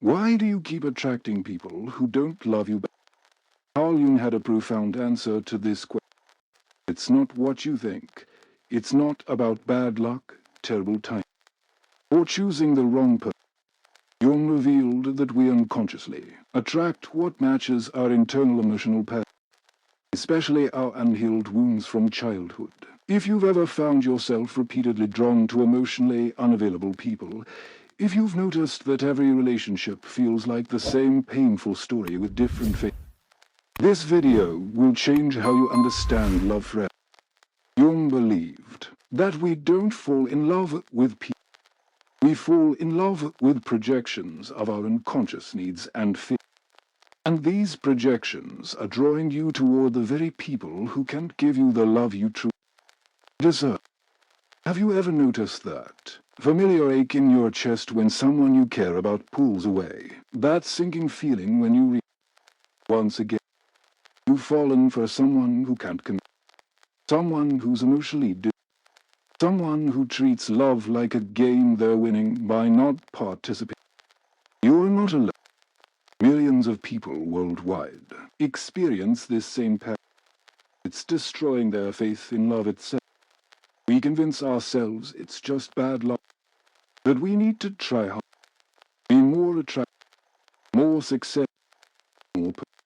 Why do you keep attracting people who don't love you back? Carl Jung had a profound answer to this question. It's not what you think. It's not about bad luck, terrible timing, or choosing the wrong person. Jung revealed that we unconsciously attract what matches our internal emotional patterns, especially our unhealed wounds from childhood. If you've ever found yourself repeatedly drawn to emotionally unavailable people, if you've noticed that every relationship feels like the same painful story with different faces, this video will change how you understand love forever. Jung believed that we don't fall in love with people. We fall in love with projections of our unconscious needs and fears. And these projections are drawing you toward the very people who can't give you the love you truly deserve. Have you ever noticed that familiar ache in your chest when someone you care about pulls away? That sinking feeling when you realize once again you've fallen for someone who can't commit, someone who's emotionally distant, someone who treats love like a game they're winning by not participating. You're not alone. Millions of people worldwide experience this same pattern. It's destroying their faith in love itself. We convince ourselves it's just bad luck, that we need to try harder, be more attractive, more successful, more perfect.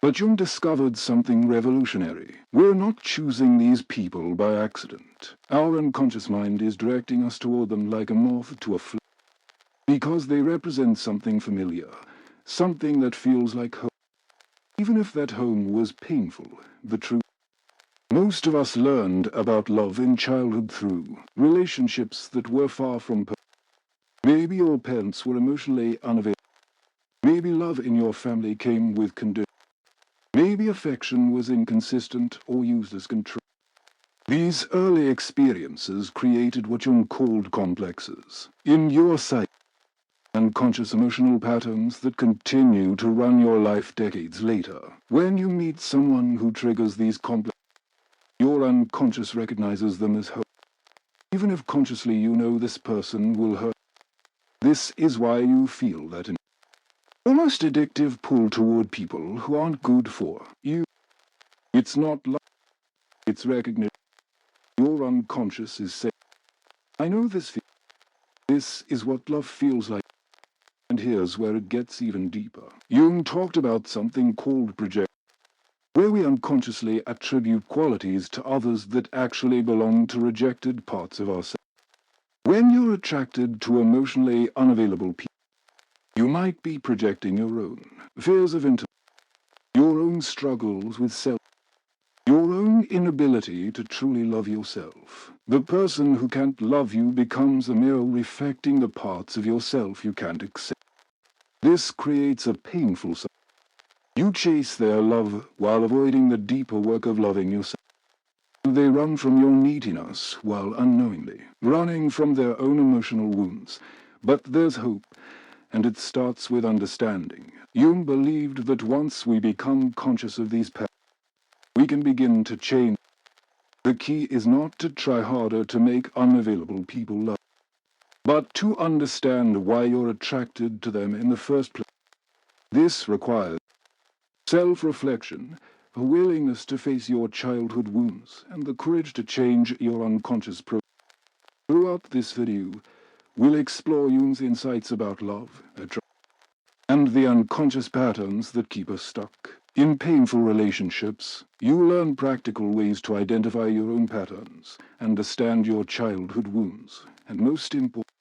But Jung discovered something revolutionary. We're not choosing these people by accident. Our unconscious mind is directing us toward them like a moth to a flame, because they represent something familiar, something that feels like home. Even if that home was painful, the truth. Most of us learned about love in childhood through relationships that were far from perfect. Maybe your parents were emotionally unavailable. Maybe love in your family came with conditions. Maybe affection was inconsistent or used as control. These early experiences created what Jung called complexes in your psyche, unconscious emotional patterns that continue to run your life decades later. When you meet someone who triggers these complexes, your unconscious recognizes them as home. Even if consciously you know this person will hurt. This is why you feel that almost addictive pull toward people who aren't good for you. It's not love, it's recognition. Your unconscious is saying, I know this feeling. This is what love feels like. And here's where it gets even deeper. Jung talked about something called projection, where we unconsciously attribute qualities to others that actually belong to rejected parts of ourselves. When you're attracted to emotionally unavailable people, you might be projecting your own fears of intimacy, your own struggles with self, your own inability to truly love yourself. The person who can't love you becomes a mirror reflecting the parts of yourself you can't accept. This creates a painful cycle. You chase their love while avoiding the deeper work of loving yourself. They run from your neediness while unknowingly running from their own emotional wounds. But there's hope, and it starts with understanding. Jung believed that once we become conscious of these patterns, we can begin to change. The key is not to try harder to make unavailable people love, but to understand why you're attracted to them in the first place. This requires self-reflection, a willingness to face your childhood wounds, and the courage to change your unconscious process. Throughout this video, we'll explore Jung's insights about love, attraction, and the unconscious patterns that keep us stuck. In painful relationships, you learn practical ways to identify your own patterns, understand your childhood wounds, and most important,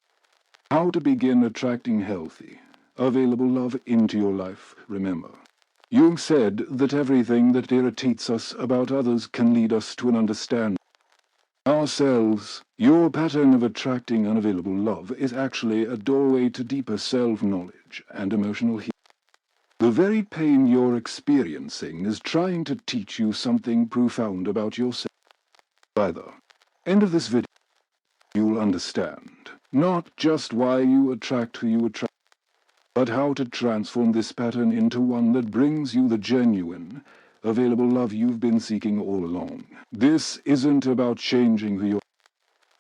how to begin attracting healthy, available love into your life. Remember, Jung said that everything that irritates us about others can lead us to an understanding ourselves. Your pattern of attracting unavailable love is actually a doorway to deeper self-knowledge and emotional healing. The very pain you're experiencing is trying to teach you something profound about yourself. By the end of this video, you'll understand not just why you attract who you attract, but how to transform this pattern into one that brings you the genuine, available love you've been seeking all along. This isn't about changing who you are.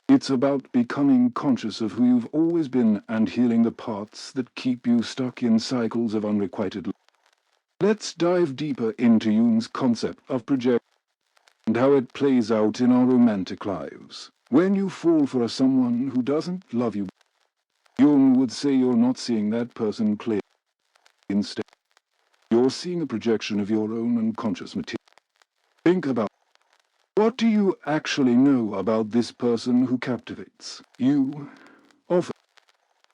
It's It's about becoming conscious of who you've always been and healing the parts that keep you stuck in cycles of unrequited love. Let's dive deeper into Jung's concept of projection and how it plays out in our romantic lives. When you fall for someone who doesn't love you, Jung would say you're not seeing that person clearly. Instead, you're seeing a projection of your own unconscious material. Think about, what do you actually know about this person who captivates you? Often,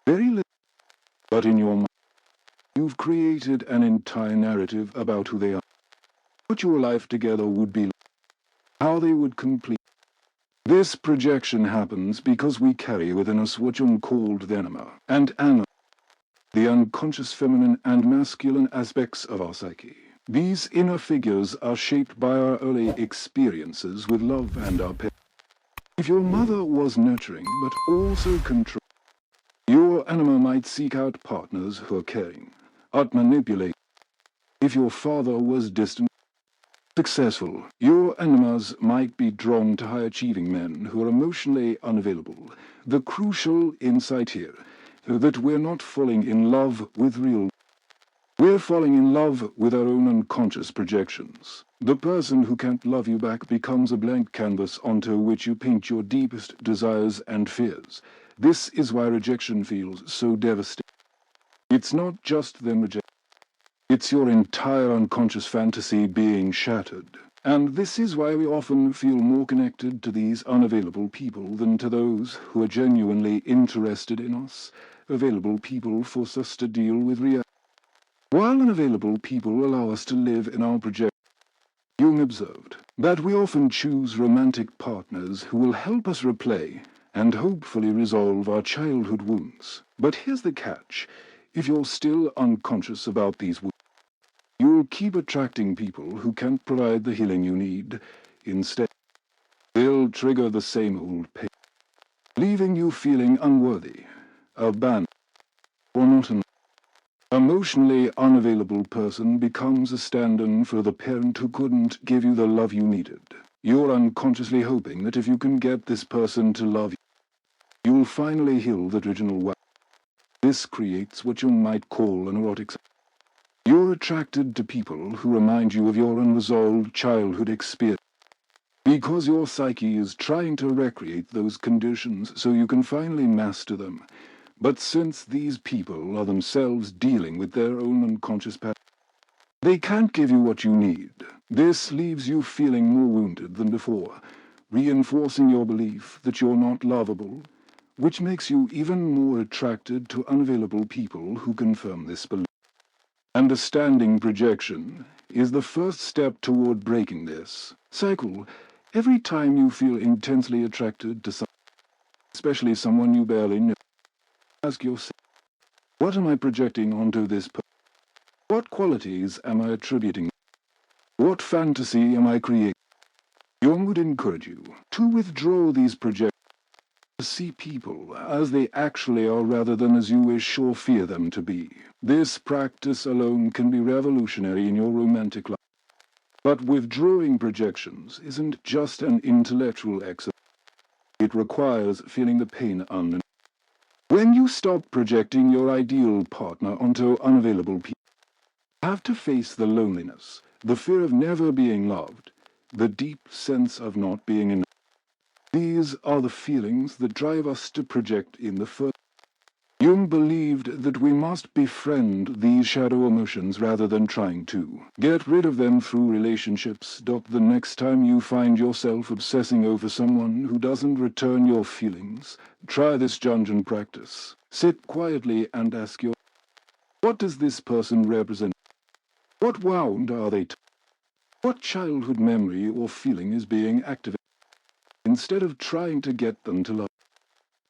very little, but in your mind, you've created an entire narrative about who they are, what your life together would be like, how they would complete. This projection happens because we carry within us what Jung called the anima and anima, the unconscious feminine and masculine aspects of our psyche. These inner figures are shaped by our early experiences with love and our parents. If your mother was nurturing but also controlling, your anima might seek out partners who are caring, out manipulating. If your father was distant, successful, your animas might be drawn to high-achieving men who are emotionally unavailable. The crucial insight here, that we're not falling in love with real. We're falling in love with our own unconscious projections. The person who can't love you back becomes a blank canvas onto which you paint your deepest desires and fears. This is why rejection feels so devastating. It's not just them rejecting. It's your entire unconscious fantasy being shattered. And this is why we often feel more connected to these unavailable people than to those who are genuinely interested in us. Available people force us to deal with reality, while unavailable people allow us to live in our projection. Jung observed that we often choose romantic partners who will help us replay and hopefully resolve our childhood wounds. But here's the catch. If you're still unconscious about these wounds, you'll keep attracting people who can't provide the healing you need. Instead, they'll trigger the same old pain, leaving you feeling unworthy, abandoned, or not enough. Emotionally unavailable person becomes a stand-in for the parent who couldn't give you the love you needed. You're unconsciously hoping that if you can get this person to love you, you'll finally heal the original wound. This creates what you might call an erotic cycle. You're attracted to people who remind you of your unresolved childhood experience, because your psyche is trying to recreate those conditions so you can finally master them. But since these people are themselves dealing with their own unconscious patterns, they can't give you what you need. This leaves you feeling more wounded than before, reinforcing your belief that you're not lovable, which makes you even more attracted to unavailable people who confirm this belief. Understanding projection is the first step toward breaking this cycle. Every time you feel intensely attracted to someone, especially someone you barely know, ask yourself, what am I projecting onto this person? What qualities am I attributing? What fantasy am I creating? Jung would encourage you to withdraw these projections, to see people as they actually are rather than as you wish or fear them to be. This practice alone can be revolutionary in your romantic life. But withdrawing projections isn't just an intellectual exercise. It requires feeling the pain underneath. When you stop projecting your ideal partner onto unavailable people, you have to face the loneliness, the fear of never being loved, the deep sense of not being enough. These are the feelings that drive us to project in the first. Jung believed that we must befriend these shadow emotions rather than trying to get rid of them through relationships. The next time you find yourself obsessing over someone who doesn't return your feelings, try this Jungian practice. Sit quietly and ask yourself, what does this person represent? What wound are they? What childhood memory or feeling is being activated? Instead of trying to get them to love,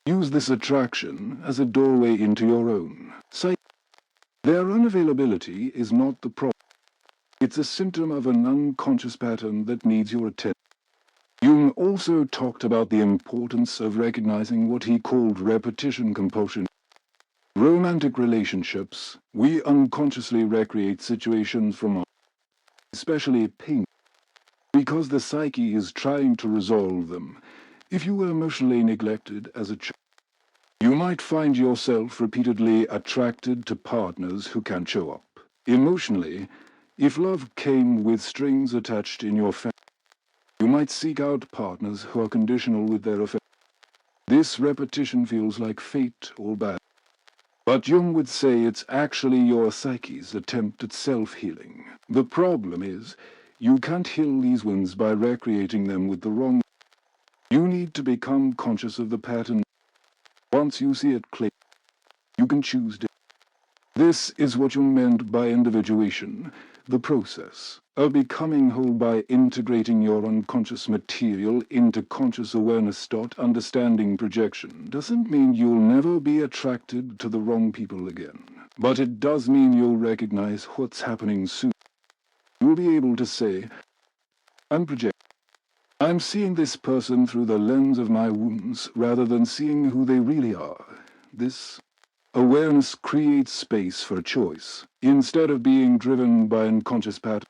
use this attraction as a doorway into your own psyche. Their unavailability is not the problem. It's a symptom of an unconscious pattern that needs your attention. Jung also talked about the importance of recognizing what he called repetition compulsion. Romantic relationships, we unconsciously recreate situations from our, especially pain, because the psyche is trying to resolve them. If you were emotionally neglected as a child, you might find yourself repeatedly attracted to partners who can't show up. Emotionally, if love came with strings attached in your family, you might seek out partners who are conditional with their affection. This repetition feels like fate or bad. But Jung would say it's actually your psyche's attempt at self-healing. The problem is, you can't heal these wounds by recreating them with the wrong. You need to become conscious of the pattern. Once you see it clear, you can choose to. This is what Jung meant by individuation, the process of becoming whole by integrating your unconscious material into conscious awareness. Understanding projection doesn't mean you'll never be attracted to the wrong people again, but it does mean you'll recognize what's happening soon. You'll be able to say, I'm projecting. I'm seeing this person through the lens of my wounds rather than seeing who they really are. This awareness creates space for choice. Instead of being driven by unconscious patterns,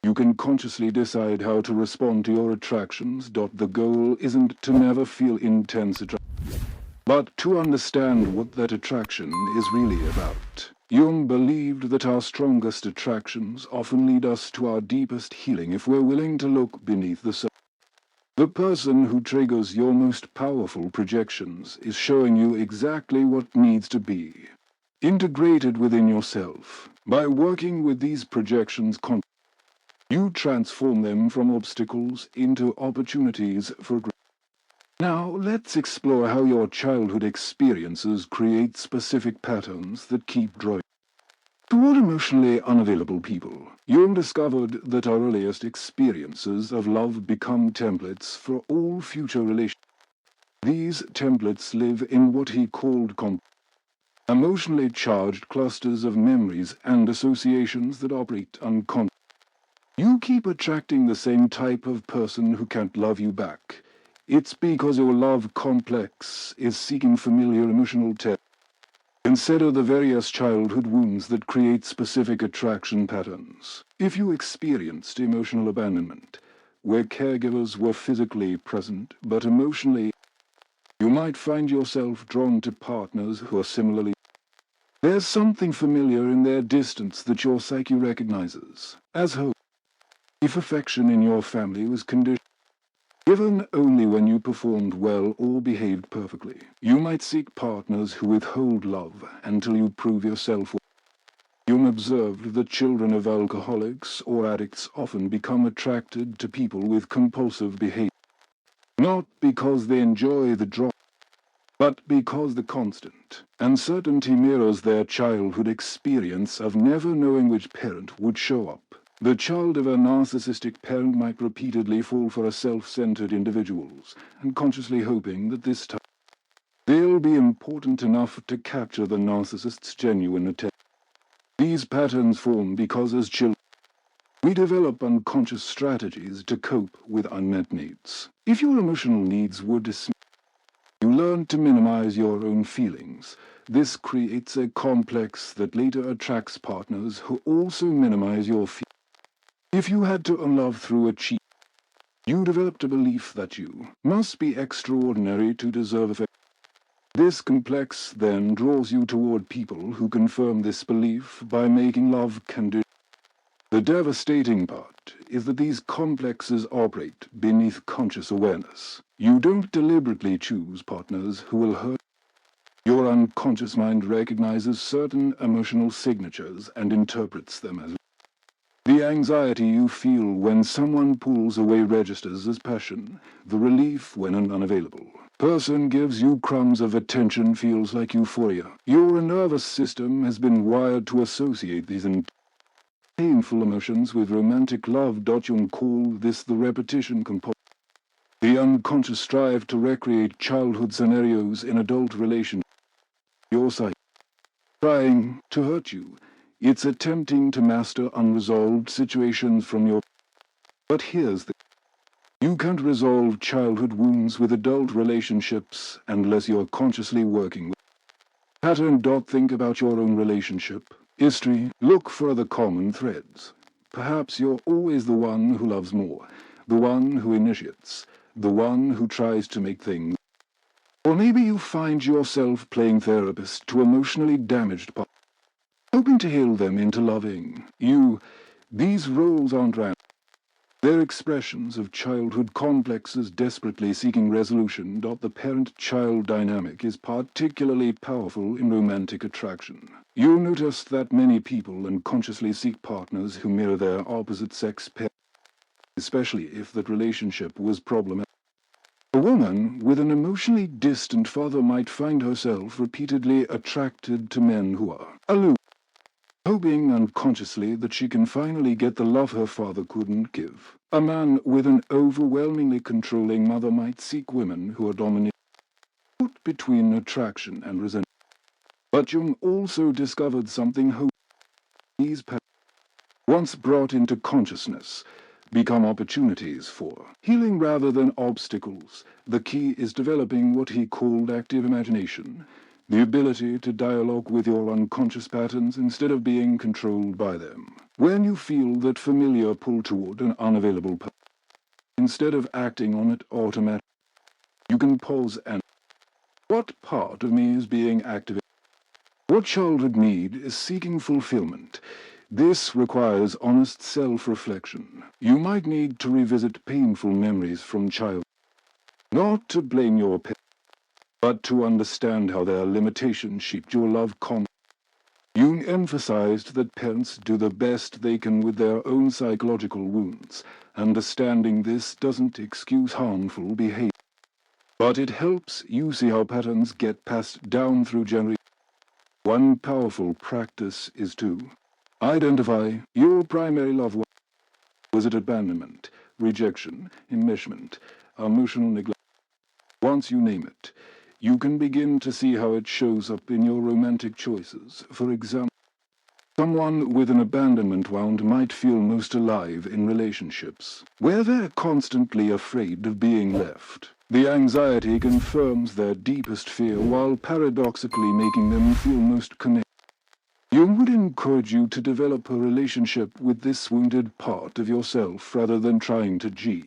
you can consciously decide how to respond to your attractions. The goal isn't to never feel intense attraction, but to understand what that attraction is really about. Jung believed that our strongest attractions often lead us to our deepest healing if we're willing to look beneath the surface. The person who triggers your most powerful projections is showing you exactly what needs to be integrated within yourself. By working with these projections, you transform them from obstacles into opportunities for growth. Now, let's explore how your childhood experiences create specific patterns that keep drawing. Toward emotionally unavailable people, Jung discovered that our earliest experiences of love become templates for all future relationships. These templates live in what he called emotionally charged clusters of memories and associations that operate unconsciously. You keep attracting the same type of person who can't love you back. It's because your love complex is seeking familiar emotional territory. Consider the various childhood wounds that create specific attraction patterns. If you experienced emotional abandonment, where caregivers were physically present but emotionally, you might find yourself drawn to partners who are similarly. There's something familiar in their distance that your psyche recognizes as home. If affection in your family was given only when you performed well or behaved perfectly, you might seek partners who withhold love until you prove yourself. Jung observed that children of alcoholics or addicts often become attracted to people with compulsive behavior, not because they enjoy the drop, but because the constant uncertainty mirrors their childhood experience of never knowing which parent would show up. The child of a narcissistic parent might repeatedly fall for a self-centered individuals, unconsciously hoping that this time they'll be important enough to capture the narcissist's genuine attention. These patterns form because as children, we develop unconscious strategies to cope with unmet needs. If your emotional needs were dismissed, you learn to minimize your own feelings. This creates a complex that later attracts partners who also minimize your feelings. If you had to unlove through achievement, you developed a belief that you must be extraordinary to deserve affection. This complex then draws you toward people who confirm this belief by making love conditional. The devastating part is that these complexes operate beneath conscious awareness. You don't deliberately choose partners who will hurt. Your unconscious mind recognizes certain emotional signatures and interprets them as. The anxiety you feel when someone pulls away registers as passion. The relief when an unavailable person gives you crumbs of attention feels like euphoria. Your nervous system has been wired to associate these painful emotions with romantic love. Jung called this the repetition compulsion. The unconscious strive to recreate childhood scenarios in adult relationships. Your psyche trying to hurt you. It's attempting to master unresolved situations from your. But here's the. You can't resolve childhood wounds with adult relationships unless you're consciously working with pattern. Think about your own relationship history. Look for the common threads. Perhaps you're always the one who loves more, the one who initiates, the one who tries to make things. Or maybe you find yourself playing therapist to emotionally damaged partners, hoping to heal them into loving you. These roles aren't random. They're expressions of childhood complexes desperately seeking resolution. The parent-child dynamic is particularly powerful in romantic attraction. You'll notice that many people unconsciously seek partners who mirror their opposite-sex parents, especially if that relationship was problematic. A woman with an emotionally distant father might find herself repeatedly attracted to men who are aloof, hoping unconsciously that she can finally get the love her father couldn't give. A man with an overwhelmingly controlling mother might seek women who are dominant, between attraction and resentment. But Jung also discovered something hopeful. These patterns, once brought into consciousness, become opportunities for healing rather than obstacles. The key is developing what he called active imagination, the ability to dialogue with your unconscious patterns instead of being controlled by them. When you feel that familiar pull toward an unavailable pattern, instead of acting on it automatically, you can pause and what part of me is being activated? What childhood need is seeking fulfillment? This requires honest self-reflection. You might need to revisit painful memories from childhood, not to blame your parents, but to understand how their limitations shaped your love concept. Jung emphasized that parents do the best they can with their own psychological wounds. Understanding this doesn't excuse harmful behavior, but it helps you see how patterns get passed down through generations. One powerful practice is to identify your primary love. Was it abandonment, rejection, enmeshment, emotional neglect? Once you name it, you can begin to see how it shows up in your romantic choices. For example, someone with an abandonment wound might feel most alive in relationships, where they're constantly afraid of being left. The anxiety confirms their deepest fear while paradoxically making them feel most connected. Jung would encourage you to develop a relationship with this wounded part of yourself rather than trying to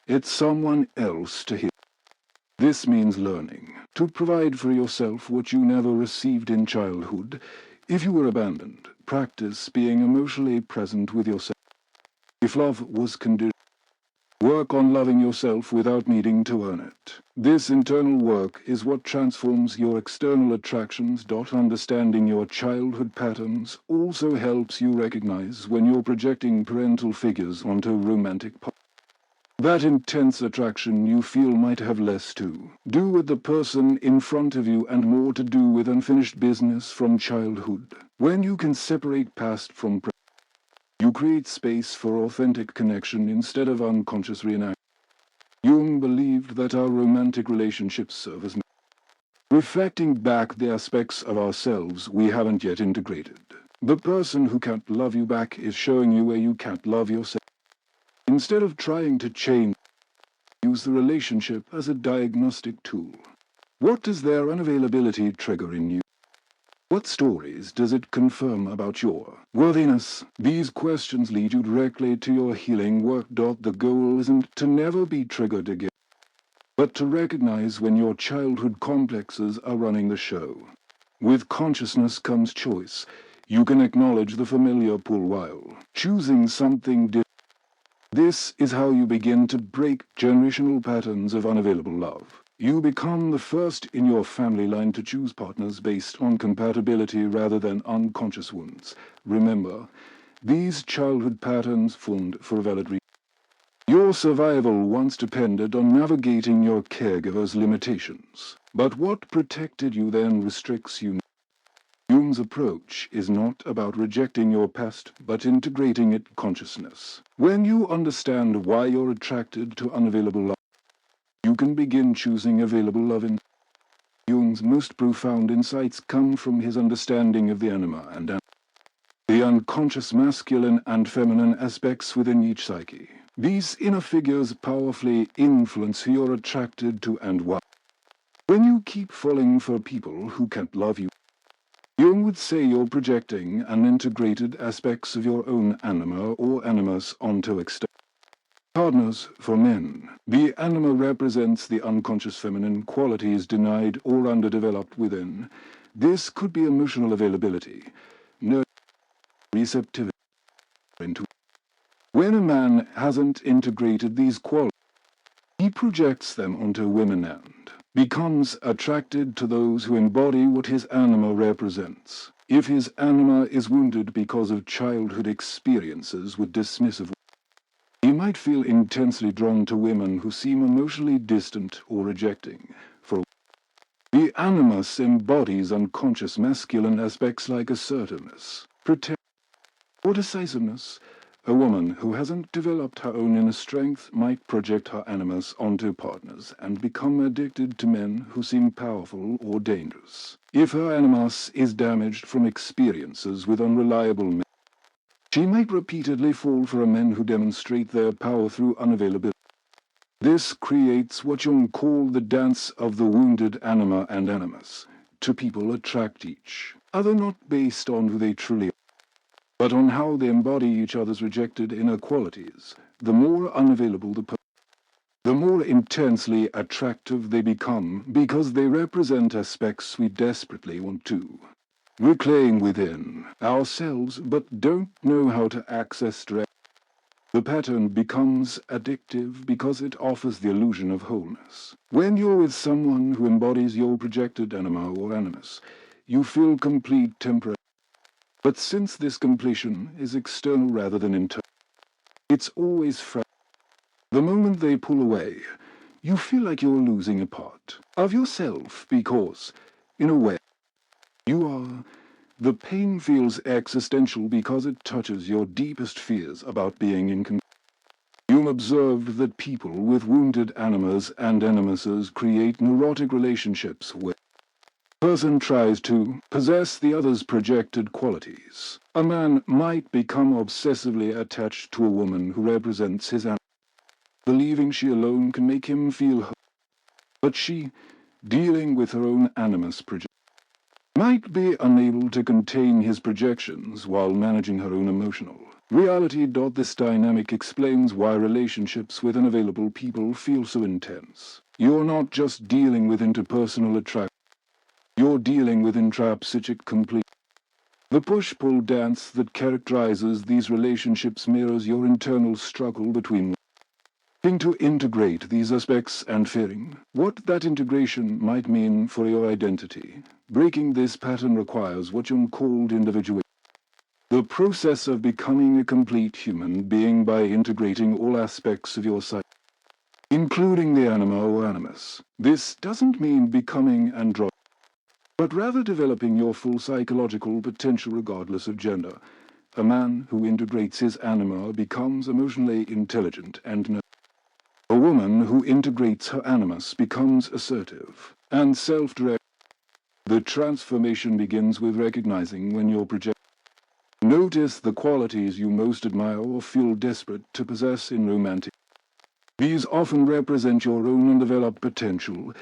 it's someone else to heal. This means learning to provide for yourself what you never received in childhood. If you were abandoned, practice being emotionally present with yourself. If love was conditional, work on loving yourself without needing to earn it. This internal work is what transforms your external attractions. Understanding your childhood patterns also helps you recognize when you're projecting parental figures onto romantic partners. That intense attraction you feel might have less to do with the person in front of you and more to do with unfinished business from childhood. When you can separate past from present, you create space for authentic connection instead of unconscious reenactment. Jung believed that our romantic relationships serve as reflecting back the aspects of ourselves we haven't yet integrated. The person who can't love you back is showing you where you can't love yourself. Instead of trying to change, use the relationship as a diagnostic tool. What does their unavailability trigger in you? What stories does it confirm about your worthiness? These questions lead you directly to your healing work. The goal isn't to never be triggered again, but to recognize when your childhood complexes are running the show. With consciousness comes choice. You can acknowledge the familiar pull while choosing something different. This is how you begin to break generational patterns of unavailable love. You become the first in your family line to choose partners based on compatibility rather than unconscious wounds. Remember, these childhood patterns formed for a valid reason. Your survival once depended on navigating your caregiver's limitations. But what protected you then restricts you now. Jung's approach is not about rejecting your past, but integrating it consciousness. When you understand why you're attracted to unavailable love, you can begin choosing available love. Jung's most profound insights come from his understanding of the anima and the unconscious masculine and feminine aspects within each psyche. These inner figures powerfully influence who you're attracted to and why. When you keep falling for people who can't love you, Jung would say you're projecting unintegrated aspects of your own anima or animus onto external Partners for men. The anima represents the unconscious feminine qualities denied or underdeveloped within. This could be emotional availability, nurturing, receptivity, intuition. When a man hasn't integrated these qualities, he projects them onto women and becomes attracted to those who embody what his anima represents. If his anima is wounded because of childhood experiences with dismissive, he might feel intensely drawn to women who seem emotionally distant or rejecting. For the animus embodies unconscious masculine aspects like assertiveness, protection, or decisiveness. A woman who hasn't developed her own inner strength might project her animus onto partners and become addicted to men who seem powerful or dangerous. If her animus is damaged from experiences with unreliable men, she might repeatedly fall for men who demonstrate their power through unavailability. This creates what Jung called the dance of the wounded anima and animus. Two people attract each other not based on who they truly are, but on how they embody each other's rejected inner qualities. The more unavailable the person, the more intensely attractive they become because they represent aspects we desperately want to reclaim within ourselves but don't know how to access directly. The pattern becomes addictive because it offers the illusion of wholeness. When you're with someone who embodies your projected anima or animus, you feel complete temporarily. But since this completion is external rather than internal, it's always fragile. The moment they pull away, you feel like you're losing a part of yourself because, in a way, you are. The pain feels existential because it touches your deepest fears about being in control. Hume observed that people with wounded animas and animuses create neurotic relationships where a person tries to possess the other's projected qualities. A man might become obsessively attached to a woman who represents his animus, believing she alone can make him feel whole. But she, dealing with her own animus projection, might be unable to contain his projections while managing her own emotional reality. This dynamic explains why relationships with unavailable people feel so intense. You're not just dealing with interpersonal attraction, you're dealing with intrapsychic complete. The push-pull dance that characterizes these relationships mirrors your internal struggle between wanting to integrate these aspects and fearing what that integration might mean for your identity. Breaking this pattern requires what Jung called individuation, the process of becoming a complete human being by integrating all aspects of your psyche, including the anima or animus. This doesn't mean becoming androgynous, but rather developing your full psychological potential regardless of gender. A man who integrates his anima becomes emotionally intelligent and nurturing. A woman who integrates her animus becomes assertive and self-directed. The transformation begins with recognizing when you're projecting. Notice the qualities you most admire or feel desperate to possess in romantic. These often represent your own undeveloped potential.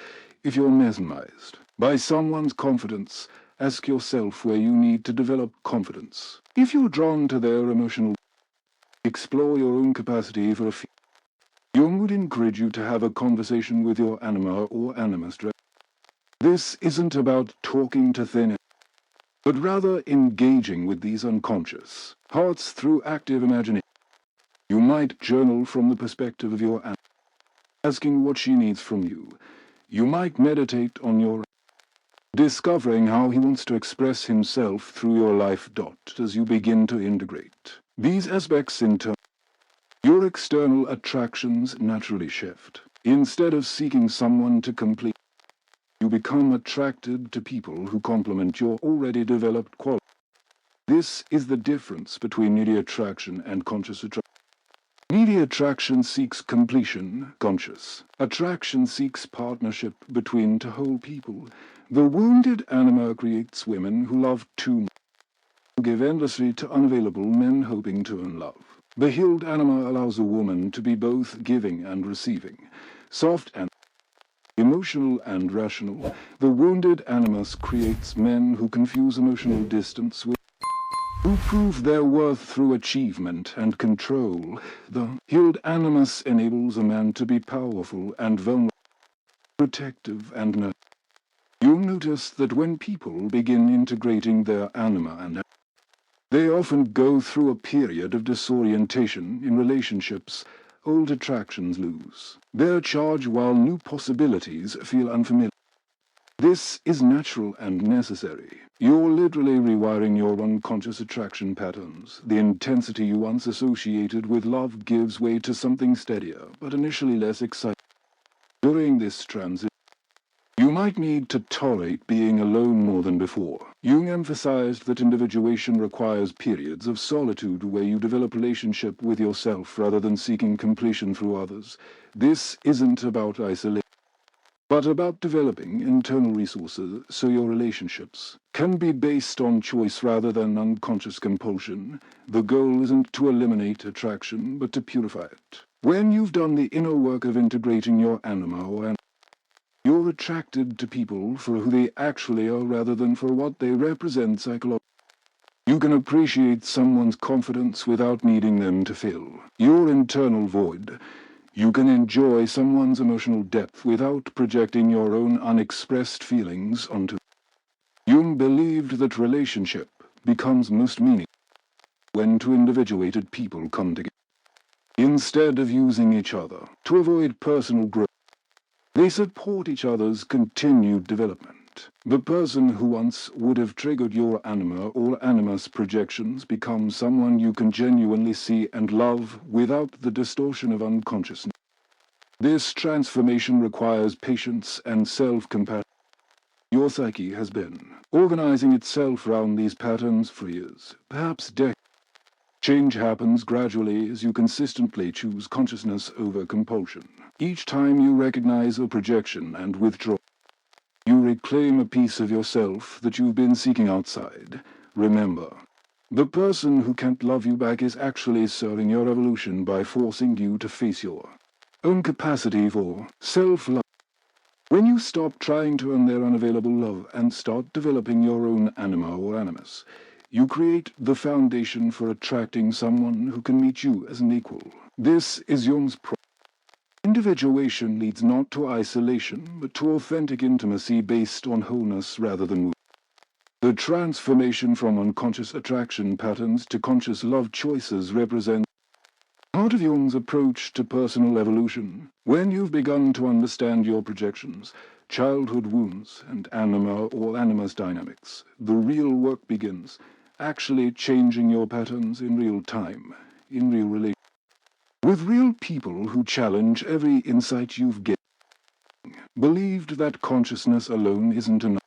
If you're mesmerized by someone's confidence, ask yourself where you need to develop confidence. If you're drawn to their emotional, explore your own capacity for a feeling. Jung would encourage you to have a conversation with your anima or animus. This isn't about talking to thin air, but rather engaging with these unconscious hearts through active imagination. You might journal from the perspective of your anima, asking what she needs from you. You might meditate on your discovering how he wants to express himself through your life. As you begin to integrate these aspects in turn, your external attractions naturally shift. Instead of seeking someone to complete, you become attracted to people who complement your already developed qualities. This is the difference between needy attraction and conscious attraction. Needy attraction seeks completion, conscious attraction seeks partnership between two whole people. The wounded anima creates women who love too much, who give endlessly to unavailable men hoping to earn love. The healed anima allows a woman to be both giving and receiving, soft and emotional and rational. The wounded animus creates men who confuse emotional distance with who prove their worth through achievement and control. The healed animus enables a man to be powerful and vulnerable, protective and nurturing. You'll notice that when people begin integrating their anima and they often go through a period of disorientation in relationships. Old attractions lose their charge while new possibilities feel unfamiliar. This is natural and necessary. You're literally rewiring your unconscious attraction patterns. The intensity you once associated with love gives way to something steadier, but initially less exciting. During this transition, you might need to tolerate being alone more than before. Jung emphasized that individuation requires periods of solitude where you develop relationship with yourself rather than seeking completion through others. This isn't about isolation, but about developing internal resources so your relationships can be based on choice rather than unconscious compulsion. The goal isn't to eliminate attraction, but to purify it. When you've done the inner work of integrating your anima or you're attracted to people for who they actually are rather than for what they represent psychologically. You can appreciate someone's confidence without needing them to fill your internal void. You can enjoy someone's emotional depth without projecting your own unexpressed feelings onto them. Jung believed that relationship becomes most meaningful when two individuated people come together. Instead of using each other to avoid personal growth, they support each other's continued development. The person who once would have triggered your anima or animus projections becomes someone you can genuinely see and love without the distortion of unconsciousness. This transformation requires patience and self-compassion. Your psyche has been organizing itself around these patterns for years, perhaps decades. Change happens gradually as you consistently choose consciousness over compulsion. Each time you recognize a projection and withdraw, you reclaim a piece of yourself that you've been seeking outside. Remember, the person who can't love you back is actually serving your evolution by forcing you to face your own capacity for self-love. When you stop trying to earn their unavailable love and start developing your own anima or animus, you create the foundation for attracting someone who can meet you as an equal. This is Jung's problem. Individuation leads not to isolation, but to authentic intimacy based on wholeness rather than wound. The transformation from unconscious attraction patterns to conscious love choices represents part of Jung's approach to personal evolution. When you've begun to understand your projections, childhood wounds, and anima or animus dynamics, the real work begins, actually changing your patterns in real time, in real relationships, with real people who challenge every insight you've gained. Believed that consciousness alone isn't enough.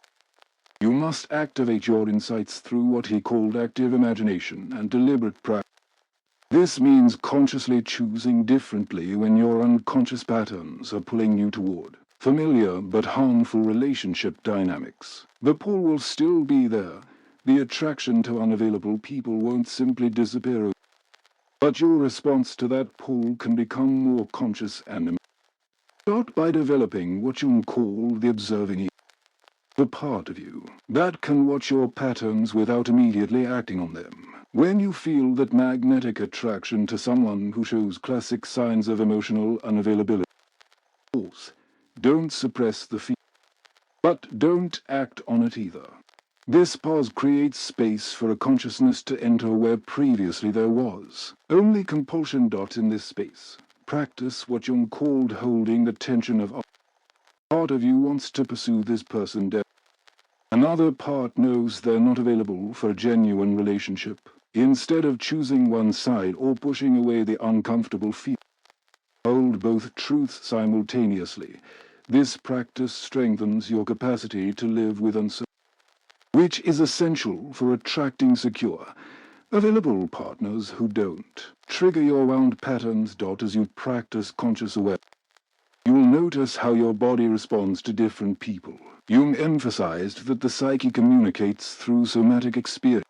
You must activate your insights through what he called active imagination and deliberate practice. This means consciously choosing differently when your unconscious patterns are pulling you toward familiar but harmful relationship dynamics. The pull will still be there. The attraction to unavailable people won't simply disappear, but your response to that pull can become more conscious and start by developing what you call the observing ear, the part of you that can watch your patterns without immediately acting on them. When you feel that magnetic attraction to someone who shows classic signs of emotional unavailability, don't suppress the feeling, but don't act on it either. This pause creates space for a consciousness to enter where previously there was only compulsion. In this space, practice what Jung called holding the tension of part of you wants to pursue this person dead. Another part knows they're not available for a genuine relationship. Instead of choosing one side or pushing away the uncomfortable feeling, hold both truths simultaneously. This practice strengthens your capacity to live with uncertainty, which is essential for attracting secure, available partners who don't trigger your wound patterns. As you practice conscious awareness, you will notice how your body responds to different people. Jung emphasized that the psyche communicates through somatic experience.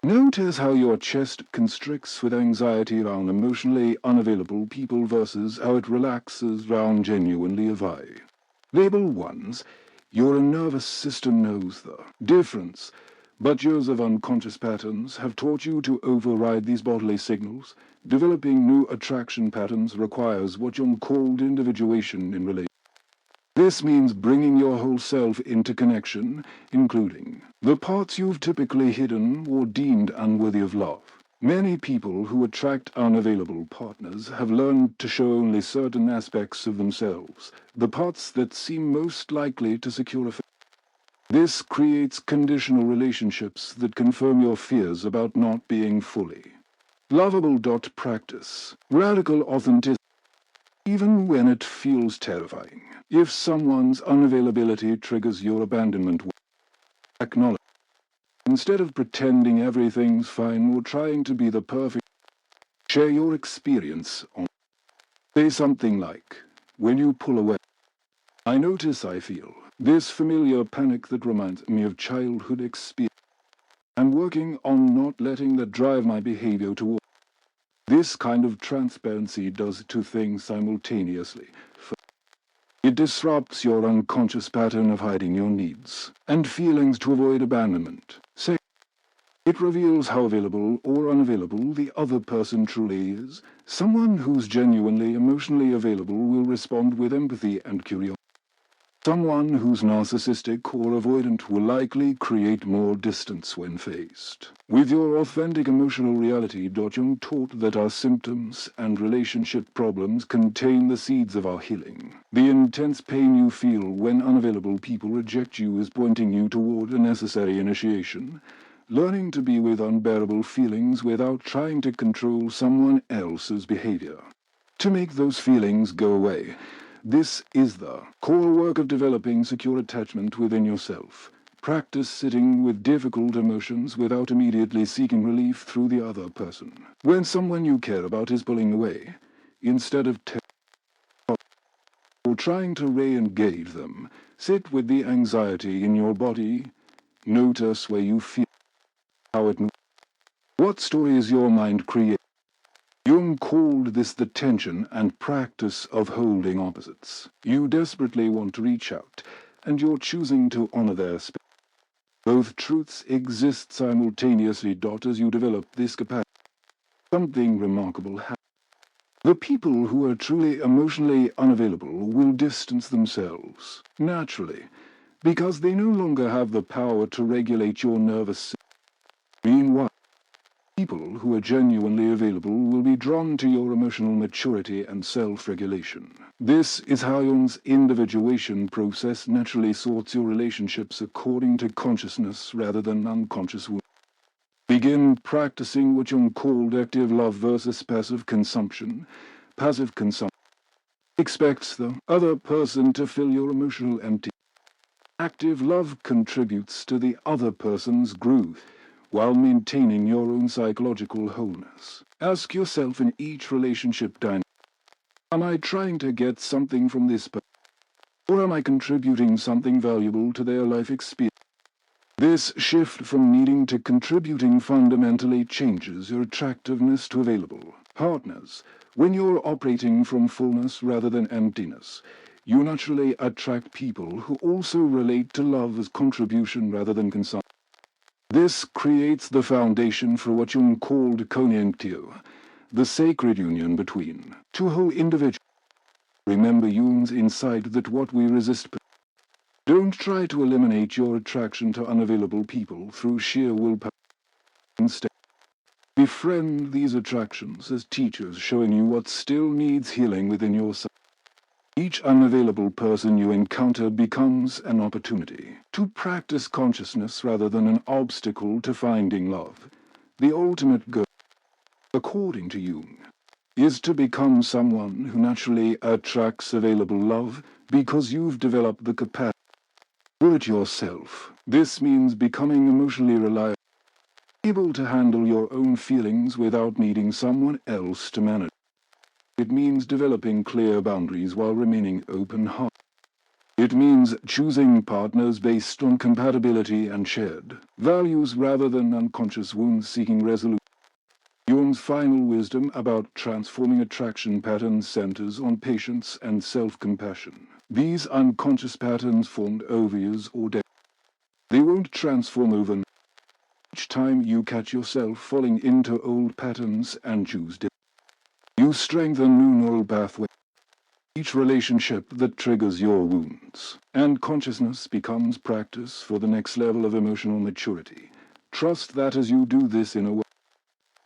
Notice how your chest constricts with anxiety around emotionally unavailable people versus how it relaxes around genuinely available ones. Your nervous system knows the difference. But years of unconscious patterns have taught you to override these bodily signals. Developing new attraction patterns requires what Jung called individuation in relation. This means bringing your whole self into connection, including the parts you've typically hidden or deemed unworthy of love. Many people who attract unavailable partners have learned to show only certain aspects of themselves, the parts that seem most likely to secure affection. This creates conditional relationships that confirm your fears about not being fully lovable. Practice radical authenticity even when it feels terrifying. If someone's unavailability triggers your abandonment, acknowledge. Instead of pretending everything's fine or trying to be the perfect, share your experience. Say something like, when you pull away, I notice I feel this familiar panic that reminds me of childhood experience. I'm working on not letting that drive my behavior toward. This kind of transparency does two things simultaneously. It disrupts your unconscious pattern of hiding your needs and feelings to avoid abandonment. Second, it reveals how available or unavailable the other person truly is. Someone who's genuinely emotionally available will respond with empathy and curiosity. Someone who's narcissistic or avoidant will likely create more distance when faced with your authentic emotional reality. Jung taught that our symptoms and relationship problems contain the seeds of our healing. The intense pain you feel when unavailable people reject you is pointing you toward a necessary initiation. Learning to be with unbearable feelings without trying to control someone else's behavior to make those feelings go away. This is the core work of developing secure attachment within yourself. Practice sitting with difficult emotions without immediately seeking relief through the other person. When someone you care about is pulling away, instead of or trying to re-engage them, sit with the anxiety in your body. Notice where you feel, how it moves. What stories your mind creates. Jung called this the tension and practice of holding opposites. You desperately want to reach out, and you're choosing to honor their space. Both truths exist simultaneously. As you develop this capacity, something remarkable happens. The people who are truly emotionally unavailable will distance themselves, naturally, because they no longer have the power to regulate your nervous system. Meanwhile, people who are genuinely available will be drawn to your emotional maturity and self-regulation. This is how Jung's individuation process naturally sorts your relationships according to consciousness rather than unconscious wounds. Begin practicing what Jung called active love versus passive consumption. Passive consumption expects the other person to fill your emotional empty. Active love contributes to the other person's growth while maintaining your own psychological wholeness. Ask yourself in each relationship dynamic, am I trying to get something from this person, or am I contributing something valuable to their life experience? This shift from needing to contributing fundamentally changes your attractiveness to available partners. When you're operating from fullness rather than emptiness, you naturally attract people who also relate to love as contribution rather than consumption. This creates the foundation for what Jung called connectio, the sacred union between two whole individuals. Remember Jung's insight that what we resist. Don't try to eliminate your attraction to unavailable people through sheer willpower. Instead, befriend these attractions as teachers showing you what still needs healing within yourself. Each unavailable person you encounter becomes an opportunity to practice consciousness rather than an obstacle to finding love. The ultimate goal, according to Jung, is to become someone who naturally attracts available love because you've developed the capacity to do it yourself. This means becoming emotionally reliable, able to handle your own feelings without needing someone else to manage. It means developing clear boundaries while remaining open-hearted. It means choosing partners based on compatibility and shared values rather than unconscious wounds seeking resolution. Jung's final wisdom about transforming attraction patterns centers on patience and self-compassion. These unconscious patterns formed over years or decades. They won't transform overnight. Each time you catch yourself falling into old patterns and choose different, you strengthen new neural pathways. Each relationship that triggers your wounds, and consciousness becomes practice for the next level of emotional maturity. Trust that as you do this in a way,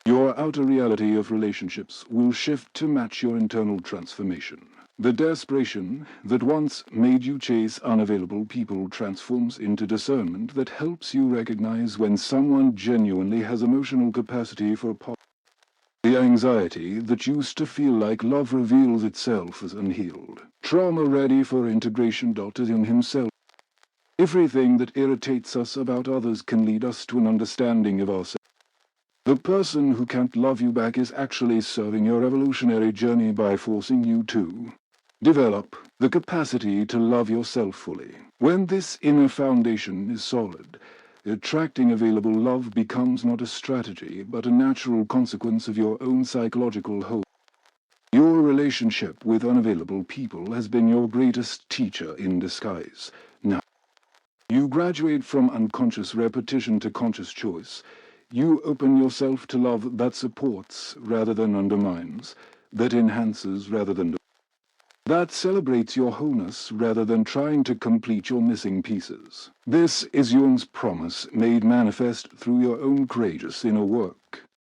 your outer reality of relationships will shift to match your internal transformation. The desperation that once made you chase unavailable people transforms into discernment that helps you recognize when someone genuinely has emotional capacity for the anxiety that used to feel like love reveals itself as unhealed, trauma ready for integration. Dr. Jung himself. Everything that irritates us about others can lead us to an understanding of ourselves. The person who can't love you back is actually serving your evolutionary journey by forcing you to develop the capacity to love yourself fully. When this inner foundation is solid, attracting available love becomes not a strategy, but a natural consequence of your own psychological wholeness. Your relationship with unavailable people has been your greatest teacher in disguise. Now, you graduate from unconscious repetition to conscious choice. You open yourself to love that supports rather than undermines, that enhances rather than that celebrates your wholeness rather than trying to complete your missing pieces. This is Jung's promise made manifest through your own courageous inner work.